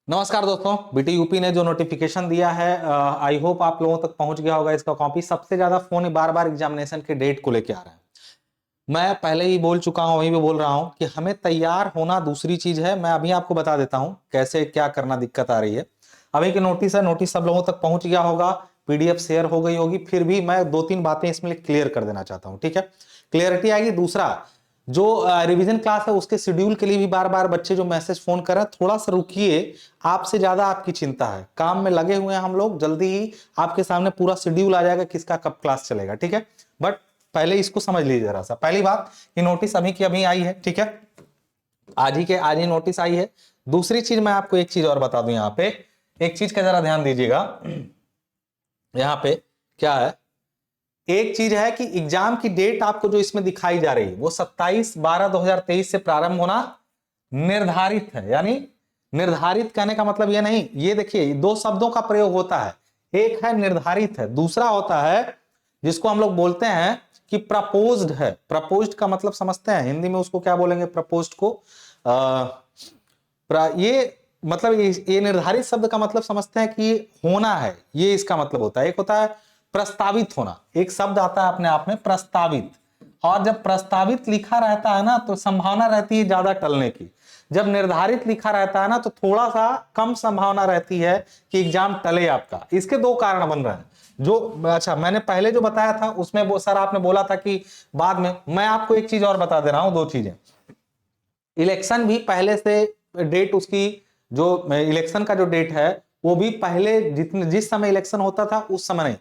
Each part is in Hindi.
नमस्कार दोस्तों, बीटी यूपी ने जो नोटिफिकेशन दिया है आई होप आप लोगों तक पहुंच गया होगा इसका कॉपी। सबसे ज्यादा फोन बार बार एग्जामिनेशन के डेट को लेके आ रहा है। मैं पहले ही बोल चुका हूं, वहीं भी बोल रहा हूं कि हमें तैयार होना दूसरी चीज है। मैं अभी आपको बता देता हूं कैसे क्या करना दिक्कत आ रही है। अभी की नोटिस है, नोटिस सब लोगों तक पहुंच गया होगा, पीडीएफ शेयर हो गई होगी। फिर भी मैं दो तीन बातें इसमें क्लियर कर देना चाहता हूं, ठीक है? क्लियरिटी आएगी। दूसरा, जो रिवीजन क्लास है उसके शेड्यूल के लिए भी बार बार बच्चे जो मैसेज फोन कर रहे हैं, थोड़ा सा रुकिए। आपसे ज्यादा आपकी चिंता है, काम में लगे हुए हैं हम लोग। जल्दी ही आपके सामने पूरा शेड्यूल आ जाएगा, किसका कब क्लास चलेगा, ठीक है? बट पहले इसको समझ लीजिए जरा सा। पहली बात, ये नोटिस अभी की अभी आई है, ठीक है? आज ही नोटिस आई है। दूसरी चीज मैं आपको एक चीज और बता दूं, यहाँ पे एक चीज का जरा ध्यान दीजिएगा। यहाँ पे क्या है, एक चीज है कि एग्जाम की डेट आपको जो इसमें दिखाई जा रही है वो 27/12/2023 से प्रारंभ होना निर्धारित है। यानी निर्धारित कहने का मतलब ये नहीं, ये देखिए दो शब्दों का प्रयोग होता है। एक है निर्धारित है, दूसरा होता है जिसको हम लोग बोलते हैं कि प्रपोज्ड है। प्रपोज्ड का मतलब समझते हैं, हिंदी में उसको क्या बोलेंगे प्रपोज्ड को? ये मतलब ये निर्धारित शब्द का मतलब समझते हैं कि होना है, ये इसका मतलब होता है। एक होता है प्रस्तावित होना, एक शब्द आता है अपने आप में प्रस्तावित। और जब प्रस्तावित लिखा रहता है ना तो संभावना रहती है ज्यादा टलने की। जब निर्धारित लिखा रहता है ना तो थोड़ा सा कम संभावना रहती है कि एग्जाम टले आपका। इसके दो कारण बन रहे हैं। जो अच्छा मैंने पहले जो बताया था उसमें वो सर आपने बोला था कि बाद में, मैं आपको एक चीज और बता दे रहा हूं, दो चीजें। इलेक्शन भी पहले से डेट उसकी, जो इलेक्शन का जो डेट है वो भी पहले जिस समय इलेक्शन होता था उस समय नहीं,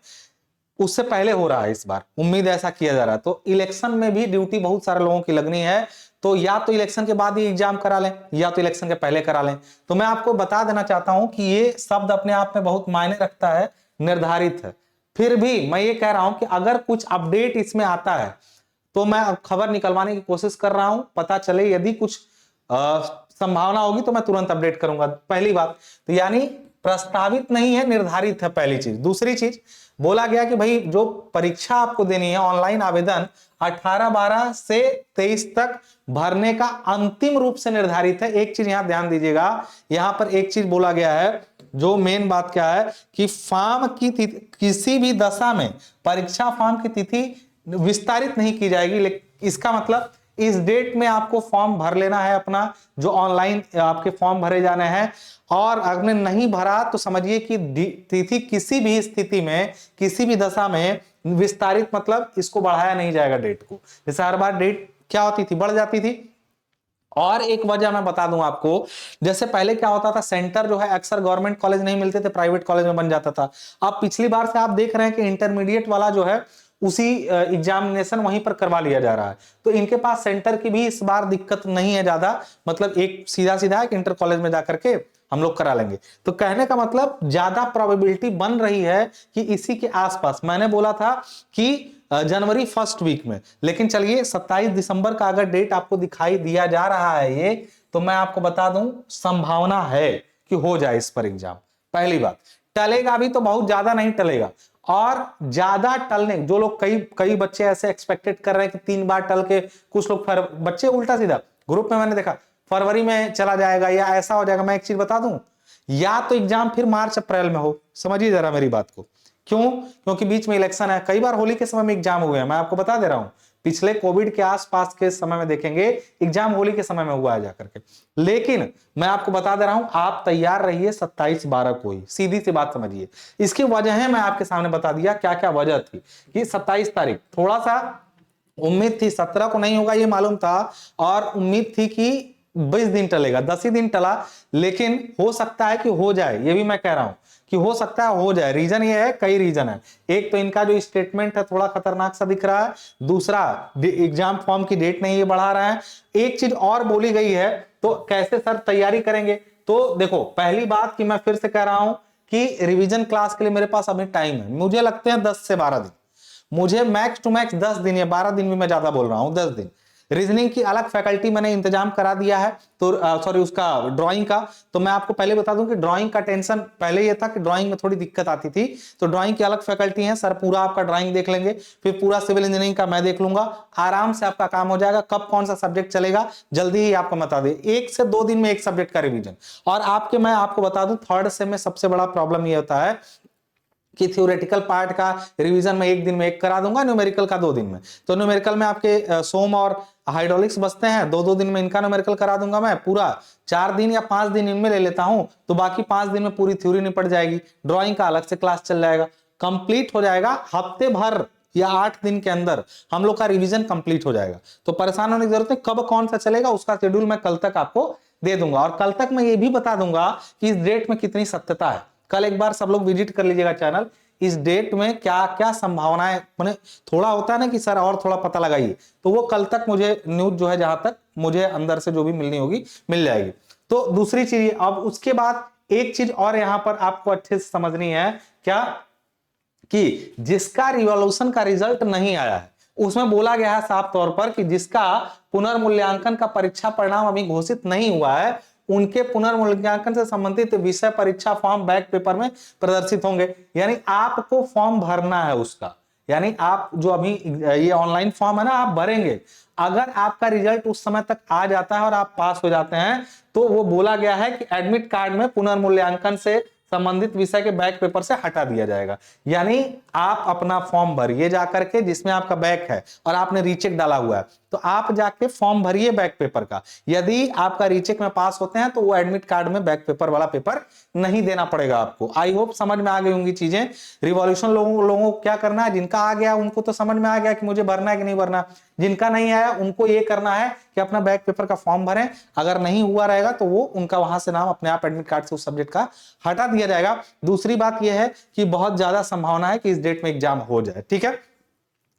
उससे पहले हो रहा है इस बार। उम्मीद ऐसा किया जा रहा है। तो इलेक्शन में भी ड्यूटी बहुत सारे लोगों की लगनी है, तो या तो इलेक्शन के बाद ही एग्जाम करा लें या तो इलेक्शन के पहले करा लें। तो मैं आपको बता देना चाहता हूं कि ये शब्द अपने आप में बहुत मायने रखता है, निर्धारित है। फिर भी मैं ये कह रहा हूं कि अगर कुछ अपडेट इसमें आता है तो मैं खबर निकलवाने की कोशिश कर रहा हूं। पता चले यदि कुछ संभावना होगी तो मैं तुरंत अपडेट करूंगा। पहली बात तो यानी प्रस्तावित नहीं है, निर्धारित है, पहली चीज। दूसरी चीज बोला गया कि भाई जो परीक्षा आपको देनी है ऑनलाइन आवेदन 18/12 से 23 तक भरने का अंतिम रूप से निर्धारित है। एक चीज यहां ध्यान दीजिएगा, यहां पर एक चीज बोला गया है, जो मेन बात क्या है कि फॉर्म की किसी भी दशा में परीक्षा फॉर्म की तिथि विस्तारित नहीं की जाएगी। लेकिन इसका मतलब इस डेट में आपको फॉर्म भर लेना है अपना, जो ऑनलाइन आपके फॉर्म भरे जाने हैं। और अगर नहीं भरा तो समझिए कि तिथि किसी भी स्थिति में किसी भी दशा में विस्तारित, मतलब इसको बढ़ाया नहीं जाएगा डेट को। जैसे हर बार डेट क्या होती थी, बढ़ जाती थी। और एक वजह मैं बता दूं आपको, जैसे पहले क्या होता था, सेंटर जो है अक्सर गवर्नमेंट कॉलेज नहीं मिलते थे, प्राइवेट कॉलेज में बन जाता था। अब पिछली बार से आप देख रहे हैं कि इंटरमीडिएट वाला जो है उसी एग्जामिनेशन वहीं पर करवा लिया जा रहा है। तो इनके पास सेंटर की भी इस बार दिक्कत नहीं है ज्यादा, मतलब एक सीधा सीधा है कि इंटर कॉलेज में जाकर के हम लोग करा लेंगे। तो कहने का मतलब ज्यादा प्रोबेबिलिटी बन रही है कि इसी के आसपास। मैंने बोला था कि जनवरी फर्स्ट वीक में, लेकिन चलिए 27 दिसंबर का अगर डेट आपको दिखाई दिया जा रहा है ये, तो मैं आपको बता दूं संभावना है कि हो जाए इस पर एग्जाम। पहली बात, टलेगा भी तो बहुत ज्यादा नहीं टलेगा। और ज्यादा टलने, जो लोग कई कई बच्चे ऐसे एक्सपेक्टेड कर रहे हैं कि 3 बार टल के, कुछ लोग बच्चे उल्टा सीधा ग्रुप में मैंने देखा फरवरी में चला जाएगा या ऐसा हो जाएगा। मैं एक चीज बता दूं, या तो एग्जाम फिर मार्च अप्रैल में हो। समझिए जरा मेरी बात को। क्यों? क्योंकि बीच में इलेक्शन है। कई बार होली के समय में एग्जाम हुए हैं, मैं आपको बता दे रहा हूं। पिछले कोविड के आसपास के समय में देखेंगे एग्जाम होली के समय में हुआ है जाकर के। लेकिन मैं आपको बता दे रहा हूं, आप तैयार रहिए 27/12 को ही, सीधी सी बात समझिए। इसकी वजह है मैं आपके सामने बता दिया क्या क्या वजह थी कि 27 तारीख थोड़ा सा उम्मीद थी, 17 को नहीं होगा ये मालूम था, और उम्मीद थी कि 20 दिन टलेगा, 10 ही दिन टला। लेकिन हो सकता है कि हो जाए, ये भी मैं कह रहा हूं कि हो सकता है हो जाए। रीजन ये है, कई रीजन है। एक तो इनका जो स्टेटमेंट है थोड़ा खतरनाक सा दिख रहा है। दूसरा, एग्जाम फॉर्म की डेट नहीं ये बढ़ा रहा है। एक चीज और बोली गई है, तो कैसे सर तैयारी करेंगे? तो देखो, पहली बात कि मैं फिर से कह रहा हूं कि रिवीजन क्लास के लिए मेरे पास अभी टाइम है, मुझे लगते हैं 10 से 12 दिन। मुझे मैक्स टू मैक्स 10 दिन या 12 दिन भी मैं ज्यादा बोल रहा हूं, 10 दिन। रीजनिंग की अलग फैकल्टी मैंने इंतजाम करा दिया है, तो सॉरी उसका ड्राइंग का। तो मैं आपको पहले बता दूं कि ड्राइंग का टेंशन पहले ये था कि ड्राइंग में थोड़ी दिक्कत आती थी, तो ड्राइंग की अलग फैकल्टी है सर, पूरा आपका ड्राइंग देख लेंगे, फिर पूरा सिविल इंजीनियरिंग का मैं देख लूंगा, आराम से आपका काम हो जाएगा। कब कौन सा सब्जेक्ट चलेगा जल्दी ही आपको बता दे, 1 से 2 दिन में एक सब्जेक्ट का रिवीजन। और मैं आपको बता दूं थर्ड सेम में सबसे बड़ा प्रॉब्लम ये होता है कि थ्योरेटिकल पार्ट का रिवीजन मैं 1 दिन में एक करा दूंगा, न्यूमेरिकल का 2 दिन में। तो न्यूमेरिकल में आपके सोम और हाइड्रोलिक्स बचते हैं, 2-2 दिन में इनका न्यूमेरिकल करा दूंगा मैं पूरा, 4 दिन या 5 दिन इनमें ले लेता हूं, तो बाकी 5 दिन में पूरी थ्योरी निपट जाएगी। ड्राइंग का अलग से क्लास चल जाएगा, कंप्लीट हो जाएगा हफ्ते भर या 8 दिन के अंदर हम लोग का रिवीजन कंप्लीट हो जाएगा। तो परेशान होने की जरूरत नहीं, कब कौन सा चलेगा उसका शेड्यूल मैं कल तक आपको दे दूंगा, और कल तक मैं ये भी बता दूंगा कि इस डेट में कितनी सत्यता है। कल एक बार सब लोग विजिट कर लीजिएगा चैनल, इस डेट में क्या क्या संभावनाएं, मैंने थोड़ा होता है ना कि सर और थोड़ा पता लगाइए, तो वो कल तक मुझे न्यूज जो है जहां तक मुझे अंदर से जो भी मिलनी होगी मिल जाएगी। तो दूसरी चीज, अब उसके बाद एक चीज और यहां पर आपको अच्छे से समझनी है, क्या कि जिसका रिवॉल्यूशन का रिजल्ट नहीं आया है, उसमें बोला गया है साफ तौर पर कि जिसका पुनर्मूल्यांकन का परीक्षा परिणाम अभी घोषित नहीं हुआ है, उनके पुनर्मूल्यांकन से संबंधित विषय परीक्षा फॉर्म बैक पेपर में प्रदर्शित होंगे। यानी आपको फॉर्म भरना है उसका, यानी आप जो अभी ये ऑनलाइन फॉर्म है ना आप भरेंगे, अगर आपका रिजल्ट उस समय तक आ जाता है और आप पास हो जाते हैं, तो वो बोला गया है कि एडमिट कार्ड में पुनर्मूल्यांकन से संबंधित विषय के बैक पेपर से हटा दिया जाएगा। यानी आप अपना फॉर्म भरिए जाकर के, जिसमें आपका बैक है और आपने रीचेक डाला हुआ है, तो आप जाके फॉर्म भरिए बैक पेपर का। यदि आपका रीचेक में पास होते हैं तो वो एडमिट कार्ड में बैक पेपर वाला पेपर नहीं देना पड़ेगा आपको। आई होप समझ में आ गई होंगी चीजें। रिवॉल्यूशन लोगों को क्या करना है, जिनका आ गया उनको तो समझ में आ गया कि मुझे भरना है कि नहीं भरना, जिनका नहीं आया उनको ये करना है कि अपना बैक पेपर का फॉर्म भरें। अगर नहीं हुआ रहेगा तो वो उनका वहां से नाम अपने आप एडमिट कार्ड से उस सब्जेक्ट का हटा दिया जाएगा। दूसरी बात यह है कि बहुत ज्यादा संभावना है कि इस डेट में एग्जाम हो जाए, ठीक है।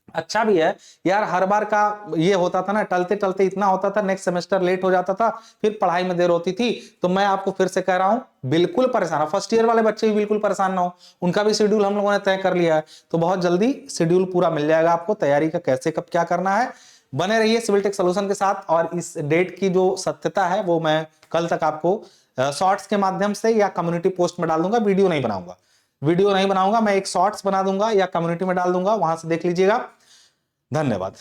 अच्छा भी है यार, हर बार का ये होता था ना, टलते टलते इतना होता था, नेक्स्ट सेमेस्टर लेट हो जाता था, फिर पढ़ाई में देर होती थी। तो मैं आपको फिर से कह रहा हूं, बिल्कुल परेशान, फर्स्ट ईयर वाले बच्चे भी बिल्कुल परेशान ना हो, उनका भी शेड्यूल हम लोगों ने तय कर लिया है, तो बहुत जल्दी शेड्यूल पूरा मिल जाएगा आपको, तैयारी का कैसे कब क्या करना है। बने रहिए सिविल टेक सॉल्यूशन के साथ, और इस डेट की जो सत्यता है वो मैं कल तक आपको शॉर्ट्स के माध्यम से या कम्युनिटी पोस्ट में डाल दूंगा। वीडियो नहीं बनाऊंगा, मैं एक शॉर्ट्स बना दूंगा या कम्युनिटी में डाल दूंगा, वहां से देख लीजिएगा। धन्यवाद।